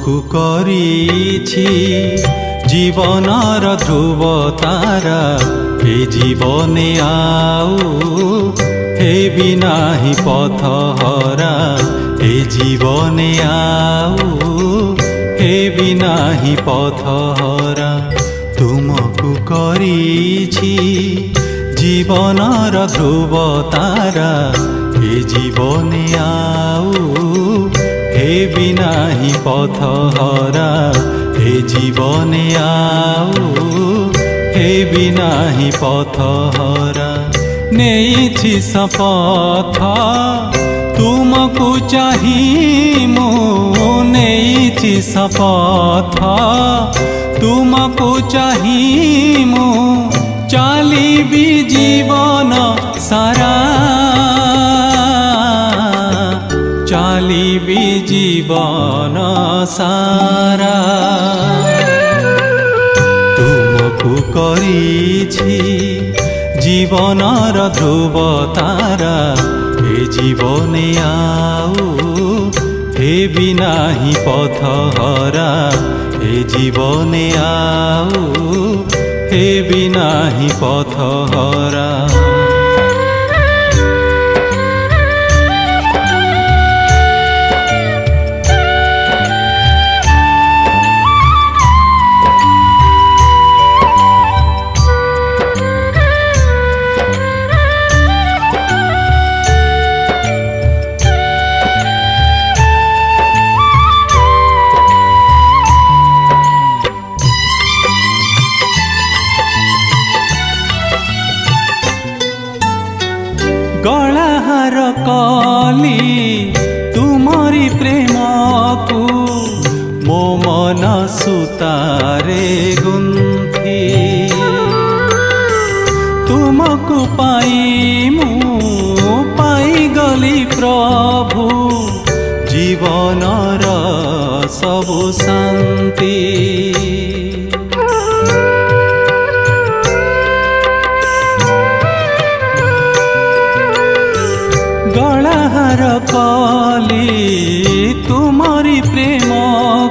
तुमको करिछि जीवनर ध्रुव तारा हे जीवने आउ हेबि नाही पथ हरा हे जीवने आउ हेबि नाही पथ हरा तुमको करिछि जीवनर ध्रुव तारा हे जीवने आउ हेबि नाही पथ हरा हे जीवने आउ हेबि नाही पथ हरा नेइछि शपथ तुमको चाहि मु नेइछि शपथ तुमको चाहि मु चालिबि जीवन सारा चालिबि जीवन सारा तुमको करिछि जीवनर ध्रुव तारा हे जीवने आउ हेबि नाही पथ हरा हे जीवने आउ हेबि नाही पथ हरा गलाहार कली तुमरी प्रेम को मो मन सुतारे गुंथी तुमको पाई मु पाई गली प्रभु जीवनर सबु शांति गलाहार कली तुमरी प्रेम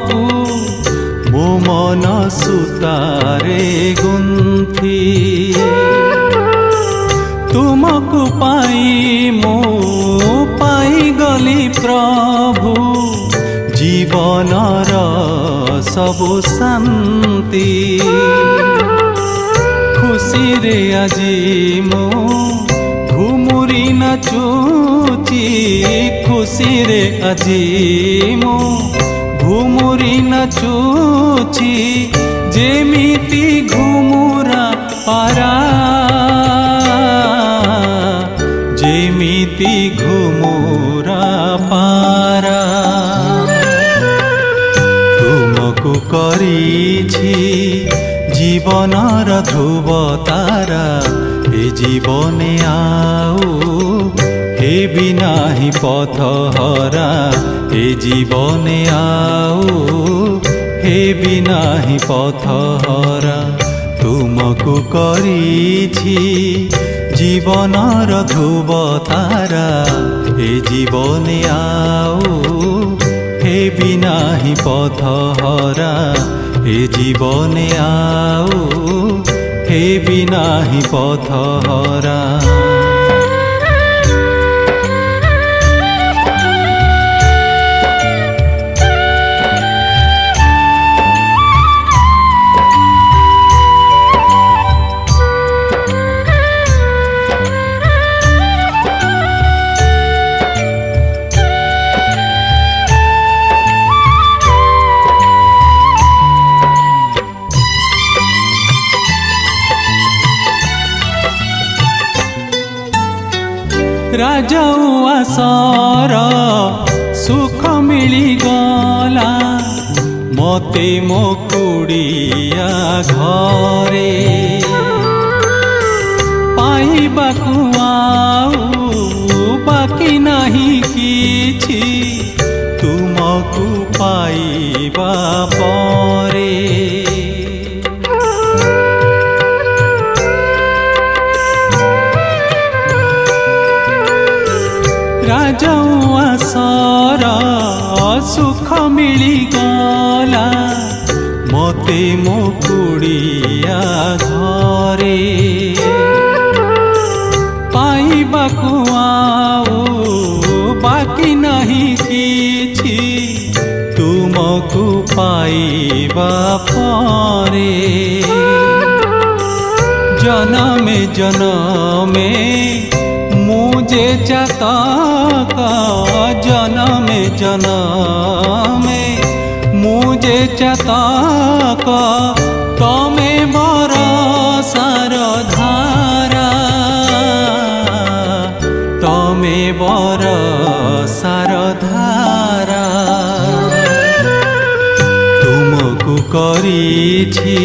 को मो मन सुतारे गुंथी तुमको पाई मो पाई गली प्रभु जीवनर सबु शांति खुशी रे आजी मो घुमुरी नाचुची खुशी रे आजी मो घुमुरी नाचुची जेमिति घुमुरा पारा जेमिति घुमुरा पारा तुमको करिछि जीवनर ध्रुव तारा हे जीवने आउ हेबि नाही पथ हरा हे जीवने आउ हेबि नाही पथ हरा तुमको करिछि जीवनर ध्रुव तारा हे जीवने आउ हेबि नाही पथ हरा हे जीवने आउ हेबि नाही पथ हरा राजउआसर सुख मिली गला मते मो कुड़िया घरे पाइबाकु आउ बाकी नहीं किछि तुमको पाइबा परे राजौआ सर सुख मिलिगला मते मो कुड़िया घरे पाइबाकु आउ बाकी नहीं किछि तुमको पाइबा परे जनमे जनमे मुझे चातक जनमे जनमे मुझे चातक तमे बरसार धारा तमे बरसार धारा तुमको करिछि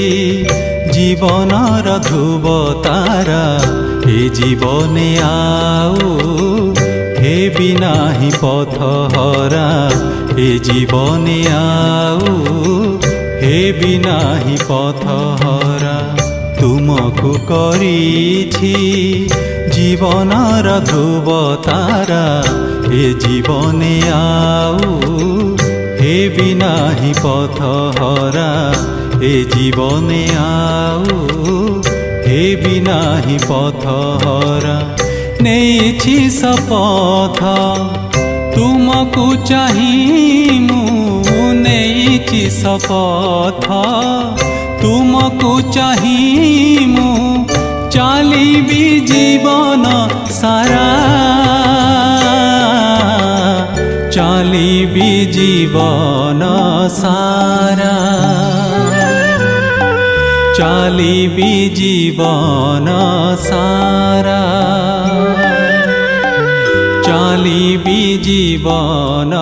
जीवनर ध्रुव तारा ए जीवने आउ हे बिना ही पथहरा ए जीवने आउ हे बिना ही पथहरा तुमको करिछि जीवनर ध्रुव तारा ए जीवने आउ हे बिना ही पथहरा ए जीवने आउ हे बिना ही पथहरा नेछि शपथ तुमको चाहि मु नेछि शपथ तुमको चाहि मु चलिबी जीवन सारा चलिबी जीवन सारा चलिबी जीवन सारा चलिबी जीवन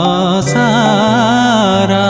सारा।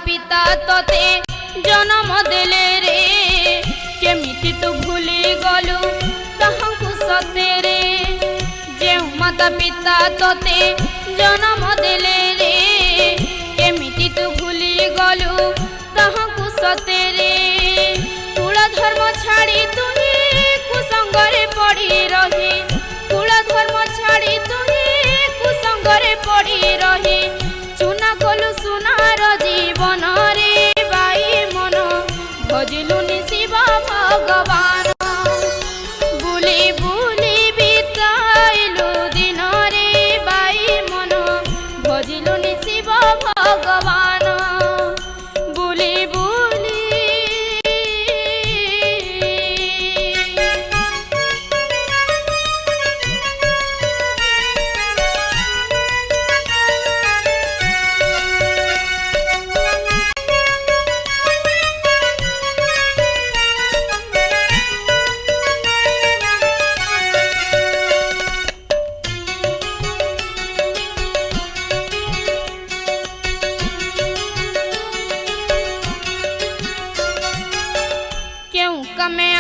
पिता तोते जन्म देले रे केमिति तू भूली गलु ताहांकु सते रे जे माता पिता तोते जन्म देले रे केमिति तू भूली गलु ताहांकु सते रे कुल धर्म छाड़ी तुही कुसंगरे पड़ी रही कुल धर्म छाड़ी तुही कुसंगरे पड़ी रही चुना कलु सुनार जीवन रे बाई मन भजिलुनि शिव भगवान बुली बुली बिताइलु दिन रे बाई मन भजिलुनि शिव भगवान बुली बुली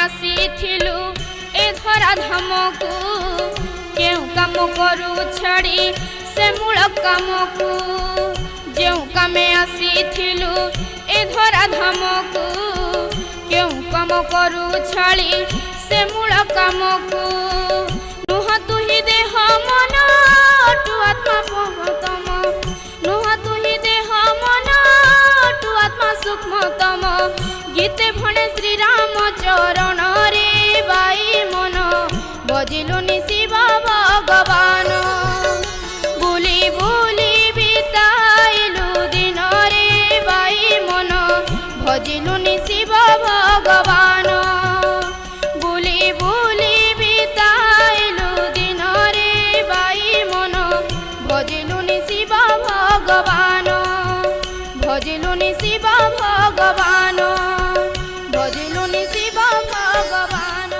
ଆସିଥିଲୁ ଏ ଧରା ଧାମକୁ କେଉଁ କାମ କରୁ ଛାଡ଼ି ସେ ମୂଳ କାମକୁ ଯେଉଁ କାମେ ଆସିଥିଲୁ ଏ ଧରା ଧାମକୁ କେଉଁ କାମ କରୁ ଛାଡ଼ି ସେ ମୂଳ କାମକୁ ନୁହ ତୁହି ଦେହ ମନ ଟୁ ଆତ୍ମା ପବତମ ନୁହ ତୁହି ଦେହ ମନ ଟୁ ଆତ୍ମା ସୂକ୍ଷ୍ମତମ गीते भणे श्री राम चरण रे बाई मन बजिलुनि शिव भगवान बुली बुली बिताइलु दिन रे बाई मन भजिलुनि शिव भगवान बुली बुली बिताइलु दिन रे बाई मन भजिलुनि शिव भगवान भजिलुनि शिव भगवान भजिलुनि शिव भगवान।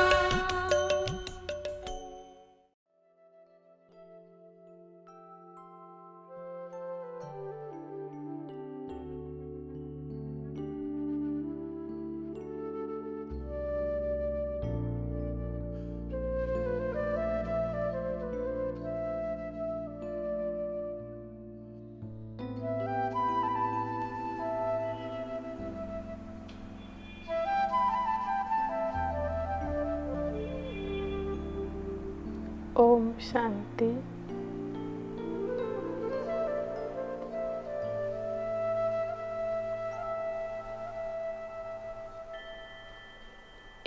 ओम शांति।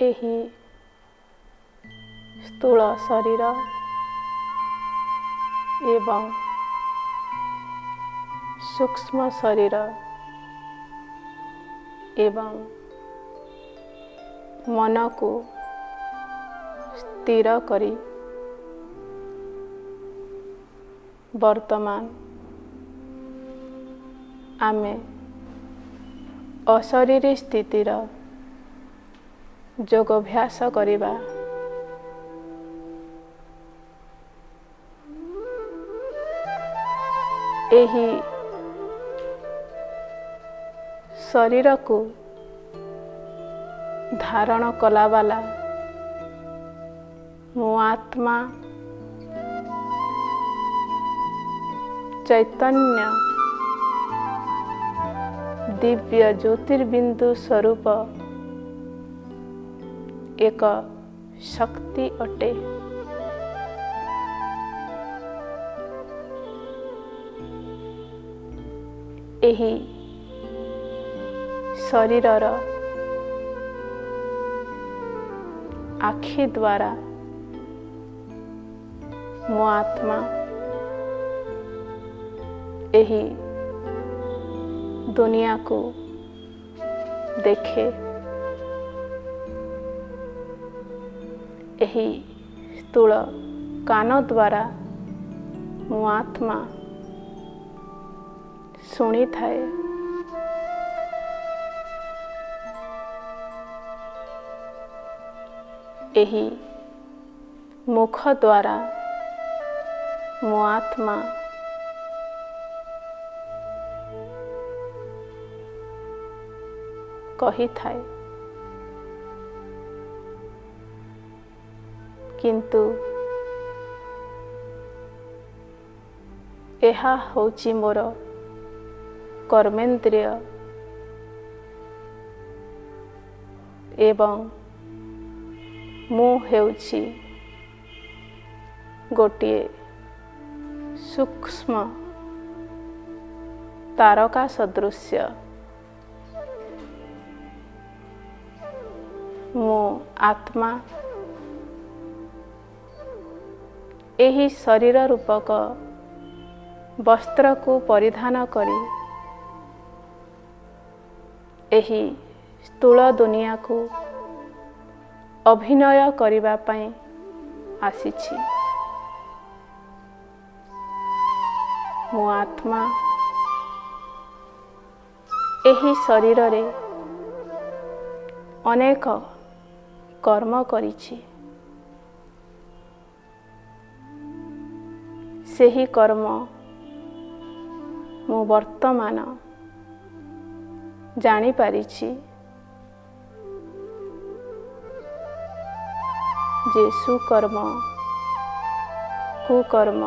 एही स्थूल शरीर एवं सूक्ष्म शरीर एवं मन को स्थिर करी वर्तमान आमे अशरीरी स्थितिर योगाभ्यास करिबा। एही शरीर को धारण कला वाला मो आत्मा चैतन्य दिव्य ज्योतिर्बिंदु स्वरूप एक शक्ति अटे। एही शरीरर आखि द्वारा मो आत्मा एही दुनिया को देखे। एही स्थूल कान द्वारा मो आत्मा शुणी थाए। एही मुख द्वारा मो आत्मा କହିଥାଏ, କିନ୍ତୁ ଏହା ହେଉଛି ମୋର କର୍ମେନ୍ଦ୍ରିୟ ଏବଂ ମୁଁ ହେଉଛି ଗୋଟିଏ ସୂକ୍ଷ୍ମ ତାରକା ସଦୃଶ୍ୟ। ମୁଁ ଆତ୍ମା ଏହି ଶରୀର ରୂପକ ବସ୍ତ୍ରକୁ ପରିଧାନ କରି ଏହି ସ୍ଥୂଳ ଦୁନିଆକୁ ଅଭିନୟ କରିବା ପାଇଁ ଆସିଛି। ମୁଁ ଆତ୍ମା ଏହି ଶରୀରରେ ଅନେକ କର୍ମ କରିଛି। ସେହି କର୍ମ ମୁଁ ବର୍ତ୍ତମାନ ଜାଣିପାରିଛି ଯେ ସୁକର୍ମ କୁକର୍ମ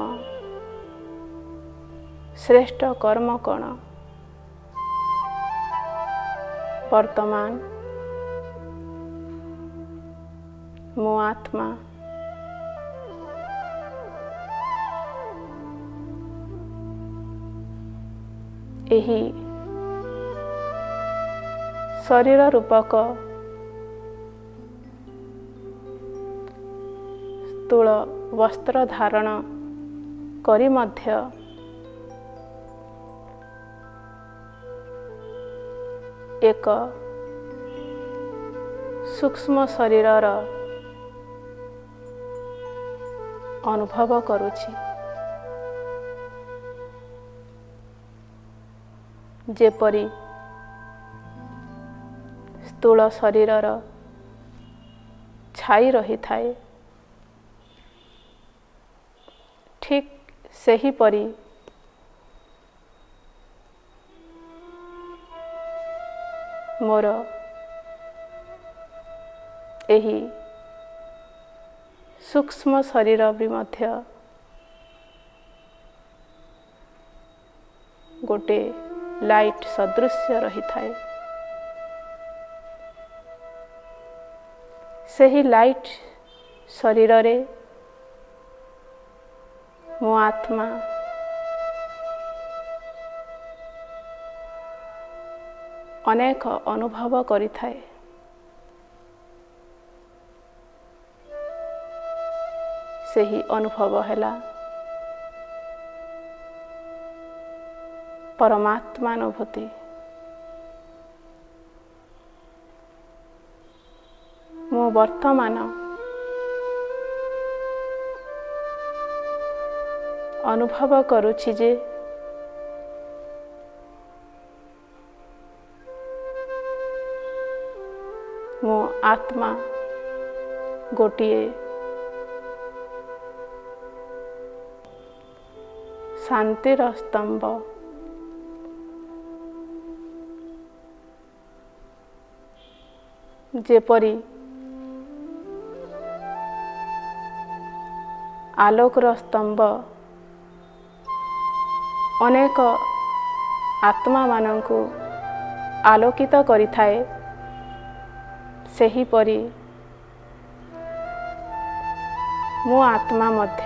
ଶ୍ରେଷ୍ଠ କର୍ମ କ'ଣ। ବର୍ତ୍ତମାନ ମୁଁ ଆତ୍ମା ଏହି ଶରୀର ରୂପକ ସ୍ଥୂଳ ବସ୍ତ୍ର ଧାରଣ କରି ମଧ୍ୟ ଏକ ସୂକ୍ଷ୍ମ ଶରୀରର ଅନୁଭବ କରୁଛି। ଯେପରି ସ୍ଥୂଳ ଶରୀରର ଛାଇ ରହିଥାଏ, ଠିକ୍ ସେହିପରି ମୋର ଏହି ସୂକ୍ଷ୍ମ ଶରୀର ବି ମଧ୍ୟ ଗୋଟେ ଲାଇଟ୍ ସଦୃଶ୍ୟ ରହିଥାଏ। ସେହି ଲାଇଟ୍ ଶରୀରରେ ମୋ ଆତ୍ମା ଅନେକ ଅନୁଭବ କରିଥାଏ। ସେହି ଅନୁଭବ ହେଲା ପରମାତ୍ମାନୁଭୂତି। ମୁଁ ବର୍ତ୍ତମାନ ଅନୁଭବ କରୁଛି ଯେ ମୋ ଆତ୍ମା ଗୋଟିଏ ଶାନ୍ତିର ସ୍ତମ୍ଭ। ଯେପରି ଆଲୋକର ସ୍ତମ୍ଭ ଅନେକ ଆତ୍ମାମାନଙ୍କୁ ଆଲୋକିତ କରିଥାଏ, ସେହିପରି ମୋ ଆତ୍ମା ମଧ୍ୟ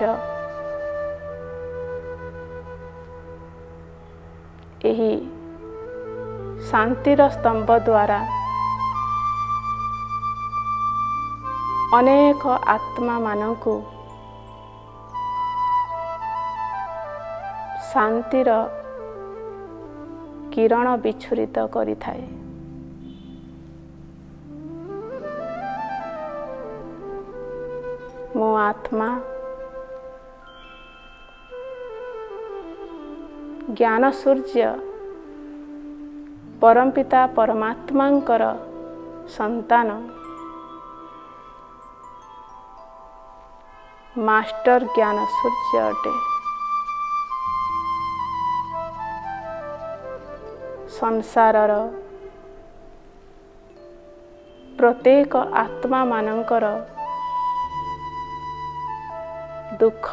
ଏହି ଶାନ୍ତିର ସ୍ତମ୍ଭ ଦ୍ୱାରା ଅନେକ ଆତ୍ମାମାନଙ୍କୁ ଶାନ୍ତିର କିରଣ ବିଚ୍ଛୁରିତ କରିଥାଏ। ମୋ ଆତ୍ମା ଜ୍ଞାନ ସୂର୍ଯ୍ୟ ପରମପିତା ପରମାତ୍ମାଙ୍କର ସନ୍ତାନ, ମାଷ୍ଟର ଜ୍ଞାନ ସୂର୍ଯ୍ୟ ଅଟେ। ସଂସାରର ପ୍ରତ୍ୟେକ ଆତ୍ମା ମାନଙ୍କର ଦୁଃଖ,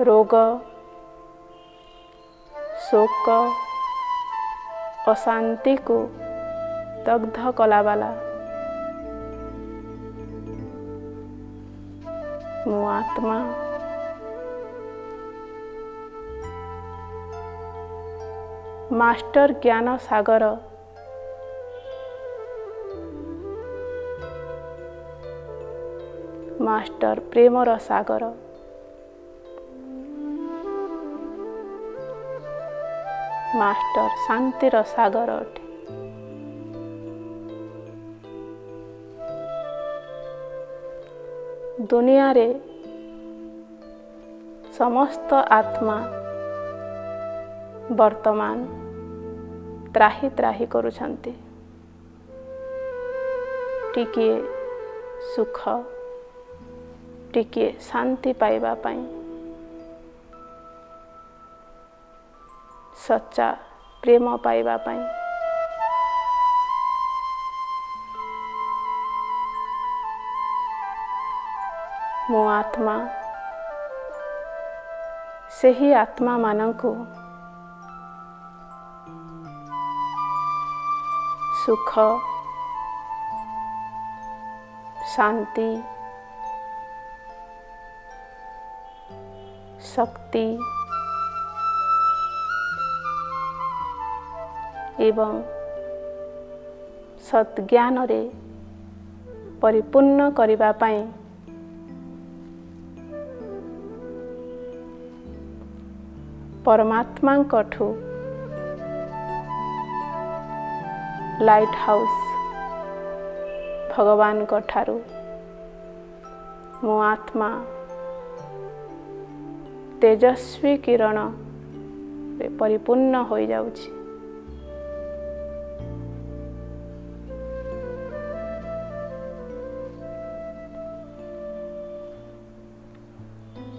ରୋଗ, ଶୋକ, ଅଶାନ୍ତିକୁ ଦଗ୍ଧ କଲାବାଲା ମୁଁ ଆତ୍ମା। ମାଷ୍ଟର ଜ୍ଞାନ ସାଗର ମାଷ୍ଟର ପ୍ରେମର ସାଗର, ମାଷ୍ଟର ଶାନ୍ତିର ସାଗର ଅଟେ। ଦୁନିଆରେ ସମସ୍ତ ଆତ୍ମା ବର୍ତ୍ତମାନ ତ୍ରାହି ତ୍ରାହି କରୁଛନ୍ତି। ଟିକିଏ ସୁଖ, ଟିକିଏ ଶାନ୍ତି ପାଇବା ପାଇଁ, ସଚ୍ଚା ପ୍ରେମ ପାଇବା ପାଇଁ। ମୋ ଆତ୍ମା ସେହି ଆତ୍ମାମାନଙ୍କୁ ସୁଖ, ଶାନ୍ତି, ଶକ୍ତି ଏବଂ ସତ୍ଜ୍ଞାନରେ ପରିପୂର୍ଣ୍ଣ କରିବା ପାଇଁ ପରମାତ୍ମାଙ୍କଠୁ ଲାଇଟ୍ ହାଉସ୍ ଭଗବାନଙ୍କ ଠାରୁ ମୋ ଆତ୍ମା ତେଜସ୍ୱୀ କିରଣରେ ପରିପୂର୍ଣ୍ଣ ହୋଇଯାଉଛି।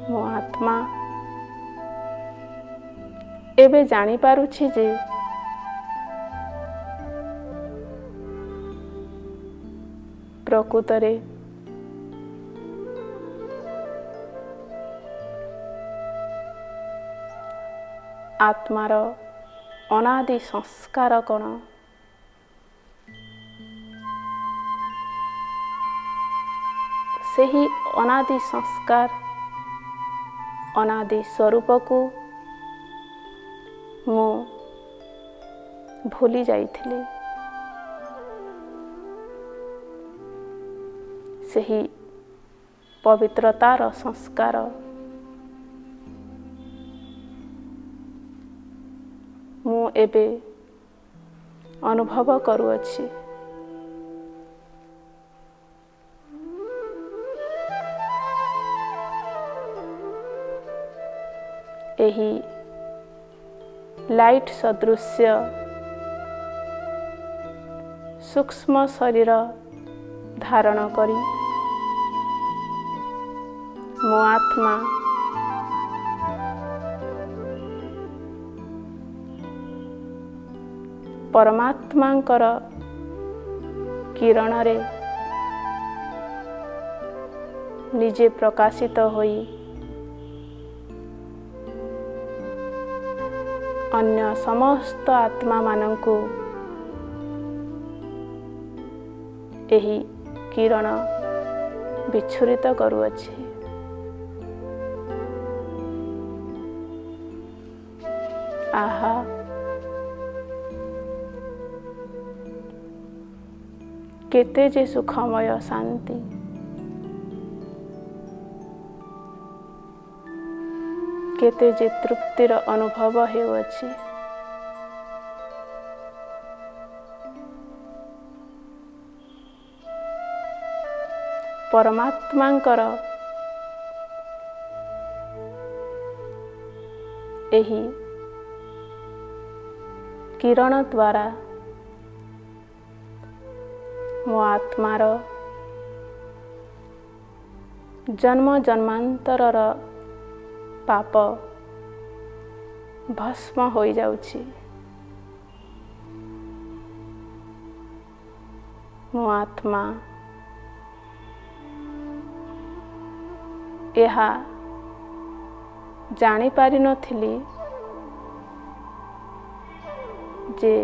ମୋ ଆତ୍ମା ଏବେ ଜାଣିପାରୁଛି ଯେ ପ୍ରକୃତରେ ଆତ୍ମାର ଅନାଦି ସଂସ୍କାର କ'ଣ? ସେହି ଅନାଦି ସଂସ୍କାର, ଅନାଦି ସ୍ୱରୂପକୁ ମୁଁ ଭୁଲି ଯାଇଥିଲି। ସେହି ପବିତ୍ରତାର ସଂସ୍କାର ମୁଁ ଏବେ ଅନୁଭବ କରୁଅଛି। ଏହି ଲାଇଟ୍ ସଦୃଶ୍ୟ ସୂକ୍ଷ୍ମ ଶରୀର ଧାରଣ କରି ମୋ ଆତ୍ମା ପରମାତ୍ମାଙ୍କର କିରଣରେ ନିଜେ ପ୍ରକାଶିତ ହୋଇ ଅନ୍ୟ ସମସ୍ତ ଆତ୍ମାମାନଙ୍କୁ ଏହି କିରଣ ବିଚ୍ଛୁରିତ କରୁଅଛି। ଆହା, କେତେ ଯେ ସୁଖମୟ ଶାନ୍ତି! କେତେ ଯେ ତୃପ୍ତିର ଅନୁଭବ ହେଉଅଛି। ପରମାତ୍ମାଙ୍କର ଏହି କିରଣ ଦ୍ୱାରା ମୋ ଆତ୍ମାର ଜନ୍ମ ଜନ୍ମାନ୍ତରର ପାପ ଭସ୍ମ ହୋଇଯାଉଛି। ମୋ ଆତ୍ମା ଏହା ଜାଣିପାରିନଥିଲି ଯେ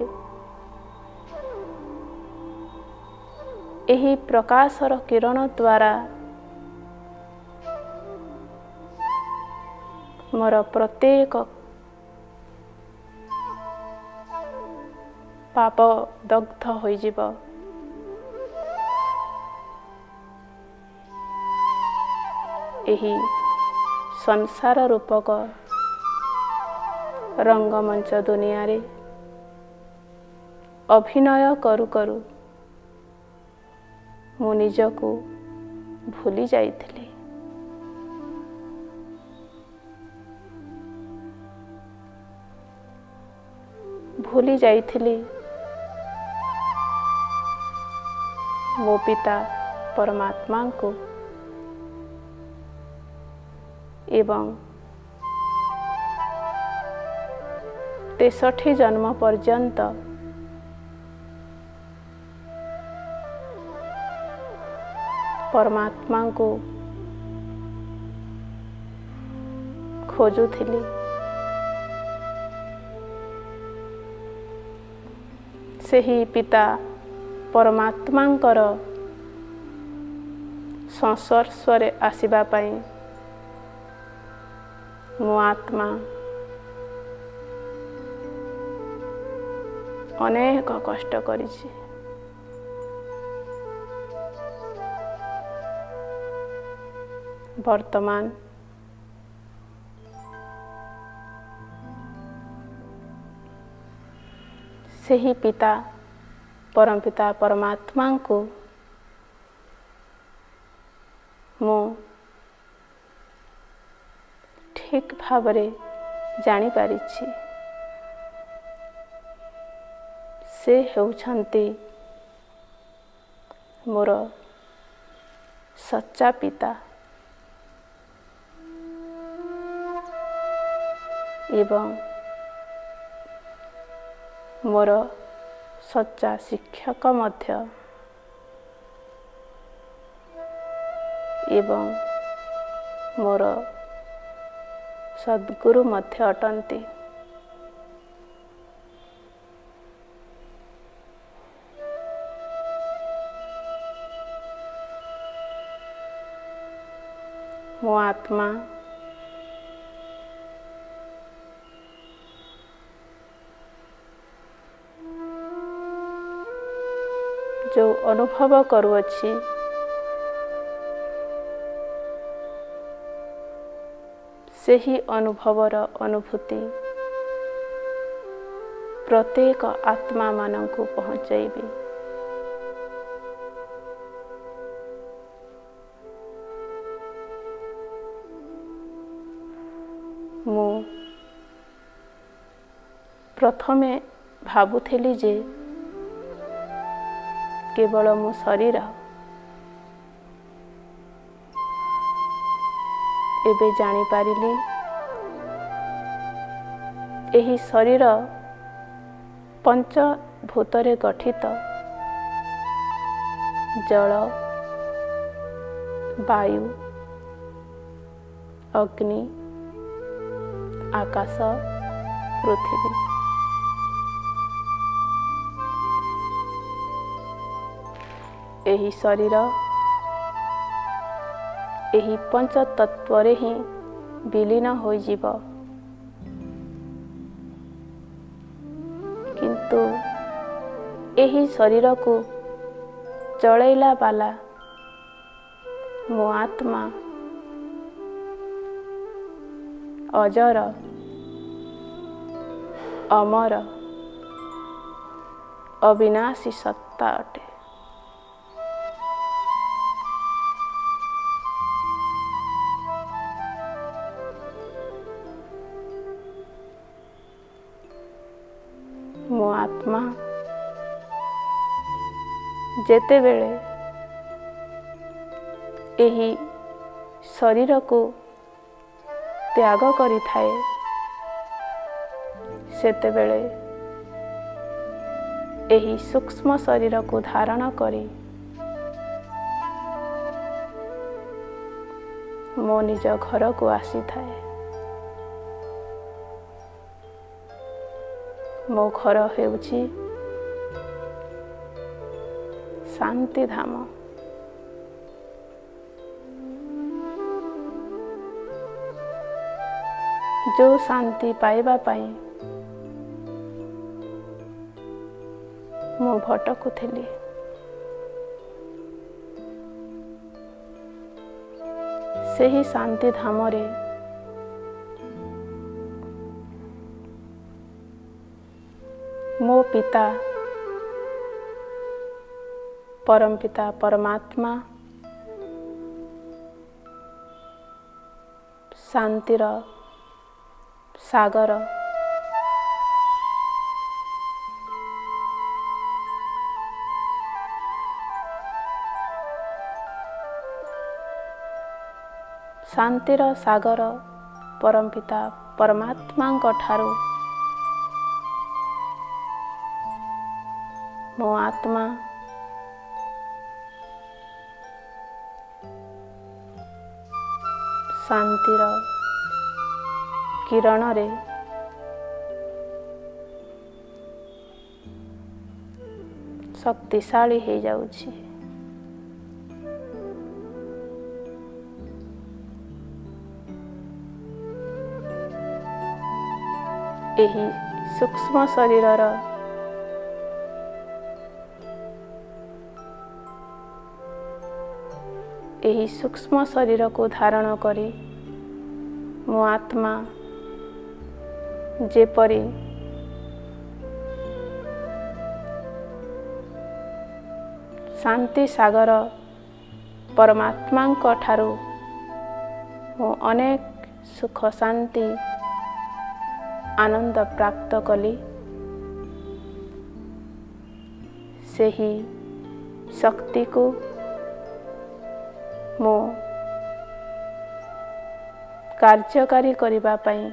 ଏହି ପ୍ରକାଶର କିରଣ ଦ୍ୱାରା ମୋର ପ୍ରତ୍ୟେକ ପାପ ଦଗ୍ଧ ହୋଇଯିବ। ଏହି ସଂସାର ରୂପକ ରଙ୍ଗମଞ୍ଚ ଦୁନିଆରେ ଅଭିନୟ କରୁ କରୁ ମୁଁ ନିଜକୁ ଭୁଲି ଯାଇଥିଲି। ଭୁଲି ଯାଇଥିଲି ମୋ ପିତା ପରମାତ୍ମାଙ୍କୁ ଏବଂ 63 ଜନ୍ମ ପର୍ଯ୍ୟନ୍ତ ପରମାତ୍ମାଙ୍କୁ ଖୋଜୁଥିଲି। ସେହି ପିତା ପରମାତ୍ମାଙ୍କର ସଂସ୍ପର୍ଶରେ ଆସିବା ପାଇଁ ମୋ ଆତ୍ମା ଅନେକ କଷ୍ଟ କରିଛି। ବର୍ତ୍ତମାନ ସେହି ପିତା ପରମପିତା ପରମାତ୍ମାଙ୍କୁ ମୁଁ ଠିକ୍ ଭାବରେ ଜାଣିପାରିଛି। ସେ ହେଉଛନ୍ତି ମୋର ସଚ୍ଚା ପିତା ଏବଂ ମୋର ସଚ୍ଚା ଶିକ୍ଷକ ମଧ୍ୟ ଏବଂ ମୋର ସଦ୍ଗୁରୁ ମଧ୍ୟ ଅଟନ୍ତି। ମୋ ଆତ୍ମା ଯେଉଁ ଅନୁଭବ କରୁଅଛି ସେହି ଅନୁଭବର ଅନୁଭୂତି ପ୍ରତ୍ୟେକ ଆତ୍ମାମାନଙ୍କୁ ପହଞ୍ଚାଇବି। ମୁଁ ପ୍ରଥମେ ଭାବୁଥିଲି ଯେ କେବଳ ମୋ ଶରୀର, ଏବେ ଜାଣିପାରିଲି ଏହି ଶରୀର ପଞ୍ଚଭୂତରେ ଗଠିତ। ଜଳ, ବାୟୁ, ଅଗ୍ନି, ଆକାଶ, ପୃଥିବୀ। ଏହି ଶରୀର ଏହି ପଞ୍ଚତତ୍ୱରେ ହିଁ ବିଲୀନ ହୋଇଯିବ। କିନ୍ତୁ ଏହି ଶରୀରକୁ ଚଳେଇଲା ବାଲା ମୋ ଆତ୍ମା ଅଜର, ଅମର, ଅବିନାଶୀ ସତ୍ତା ଅଟେ। ମୋ ଆତ୍ମା ଯେତେବେଳେ ଏହି ଶରୀରକୁ ତ୍ୟାଗ କରିଥାଏ ସେତେବେଳେ ଏହି ସୂକ୍ଷ୍ମ ଶରୀରକୁ ଧାରଣ କରି ମୋ ନିଜ ଘରକୁ ଆସିଥାଏ। ମୋ ଘର ହେଉଛି ଶାନ୍ତିଧାମ। ଯେଉଁ ଶାନ୍ତି ପାଇବା ପାଇଁ ମୁଁ ଭଟକୁଥିଲି, ସେହି ଶାନ୍ତିଧାମରେ ମୋ ପିତା ପରମପିତା ପରମାତ୍ମା ଶାନ୍ତିର ସାଗର ଶାନ୍ତିର ସାଗର ପରମପିତା ପରମାତ୍ମାଙ୍କ ଠାରୁ ମୋ ଆତ୍ମା ଶାନ୍ତିର କିରଣରେ ଶକ୍ତିଶାଳୀ ହେଇଯାଉଛି। ଏହି ସୂକ୍ଷ୍ମ ଶରୀରର ଏହି ସୂକ୍ଷ୍ମ ଶରୀରକୁ ଧାରଣ କରି ମୋ ଆତ୍ମା ଯେପରି ଶାନ୍ତି ସାଗର ପରମାତ୍ମାଙ୍କ ଠାରୁ ମୁଁ ଅନେକ ସୁଖ ଶାନ୍ତି ଆନନ୍ଦ ପ୍ରାପ୍ତ କଲି, ସେହି ଶକ୍ତିକୁ ମୁଁ କାର୍ଯ୍ୟକାରୀ କରିବା ପାଇଁ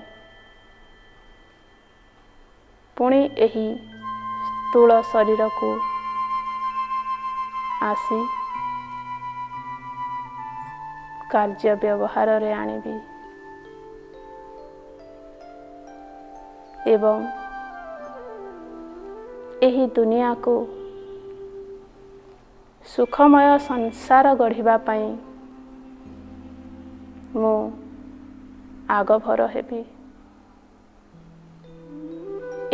ପୁଣି ଏହି ସ୍ଥୂଳ ଶରୀରକୁ ଆସି କାର୍ଯ୍ୟ ବ୍ୟବହାରରେ ଆଣିବି ଏବଂ ଏହି ଦୁନିଆକୁ ସୁଖମୟ ସଂସାର ଗଢ଼ିବା ପାଇଁ ମୁଁ ଆଗଭର ହେବି।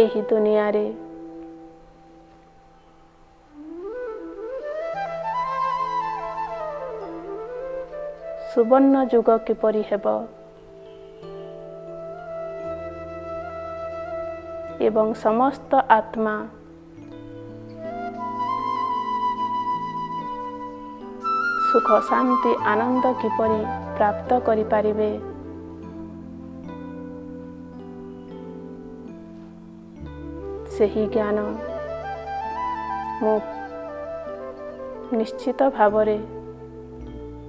ଏହି ଦୁନିଆରେ ସୁବର୍ଣ୍ଣ ଯୁଗ କିପରି ହେବ ଏବଂ ସମସ୍ତ ଆତ୍ମା ସୁଖ ଶାନ୍ତି ଆନନ୍ଦ କିପରି ପ୍ରାପ୍ତ କରିପାରିବେ, ସେହି ଜ୍ଞାନ ମୁଁ ନିଶ୍ଚିତ ଭାବରେ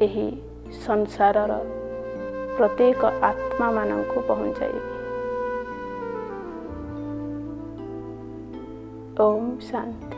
ଏହି ସଂସାରର ପ୍ରତ୍ୟେକ ଆତ୍ମାମାନଙ୍କୁ ପହଞ୍ଚାଇବି। ଓମ୍ ଶାନ୍ତି।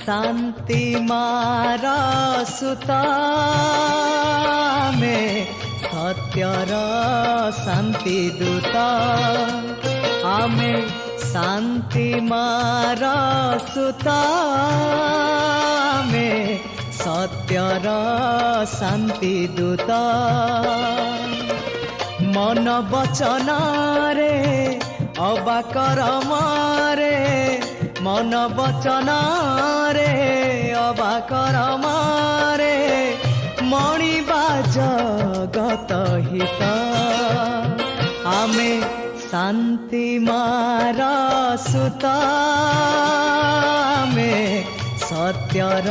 शांति मारा सुता में सत्यर शांति दूता आमे शांति मार सुता में सत्यर शांति दूत मन वचन रे अबाकर मारे मन वचन रे अबाकर मारे मणिबा जगत हित आमे शांति मार सुत में सत्यर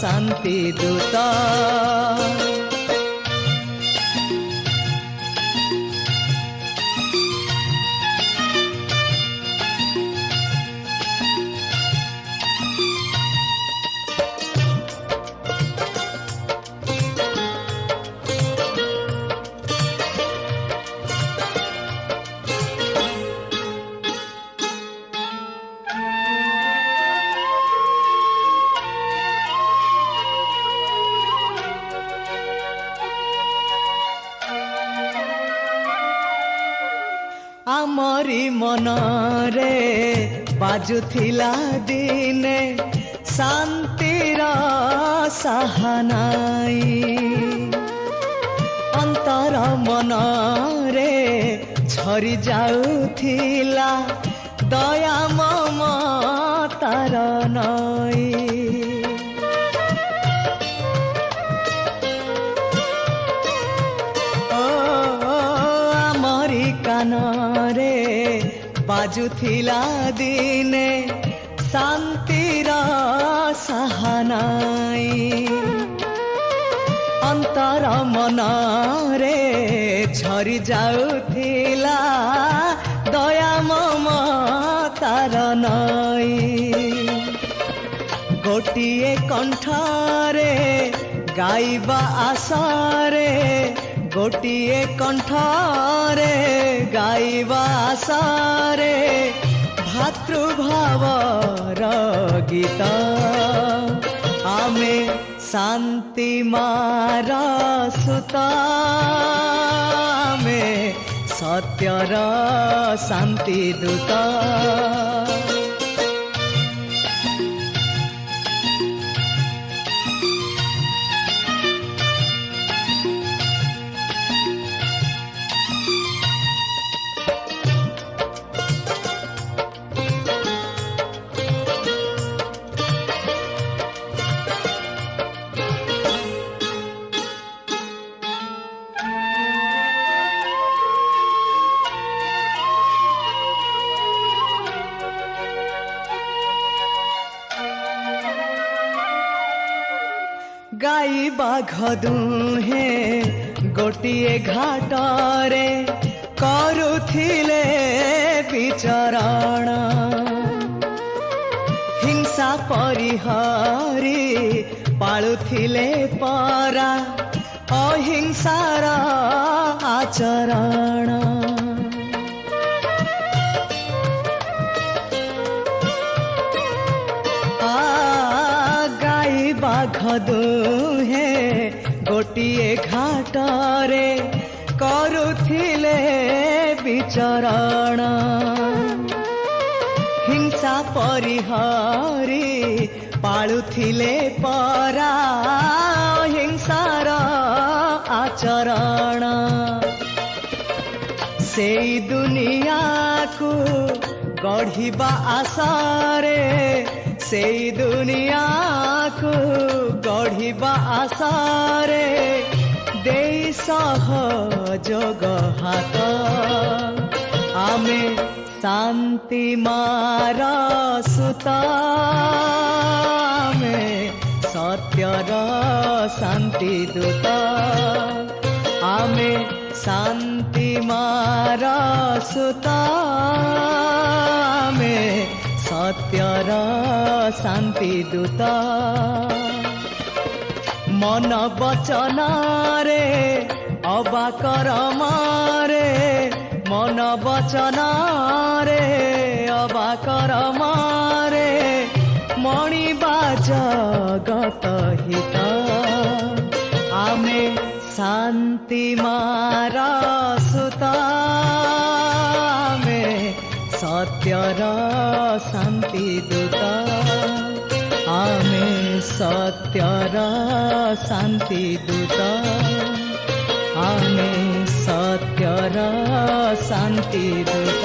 शांति दूत आमरी मन रे बाजुथिला दिने शांतिर साहनाई अंतर मन रे झरी जाउथिला दया ममतार नई कान रे बाजुथिला दिने शांतिर साहनाई अंतर मन रे झरी जाउथिला दया ममतार नई गोटिए कंठरे गाइबा आशारे गोटिए कंठरे गाइबा आशारे भातृभावर गीत आमे शांति मार सुत में सत्यर शांति दूत गाई बाघ दुहे गोटिए घाटरे करुथिले विचरण हिंसा परिहरी पाळुथिले परा अहिंसार आचरण गाई बाघ दुहे गोटिए घाटरे करुथिले विचरण हिंसा परिहरी पाळुथिले परा हिंसार आचरण सेई दुनिया को गढ़िबा आशारे सेई दुनिया को गढ़िबा आशारे देई सहयोग हाथ आमे शांति मार सुत में सत्यर शांति दूत आमे शांति मार सुत में सत्यर शांति दूत मन वचन रे अबाकर मारे मन वचन रे अबाकर मारे मणिबा जगत हित आमे शांति मार सुत में सत्यर शांति दूत आमे सत्यर शांति दूत आमे सत्यर शांति दूत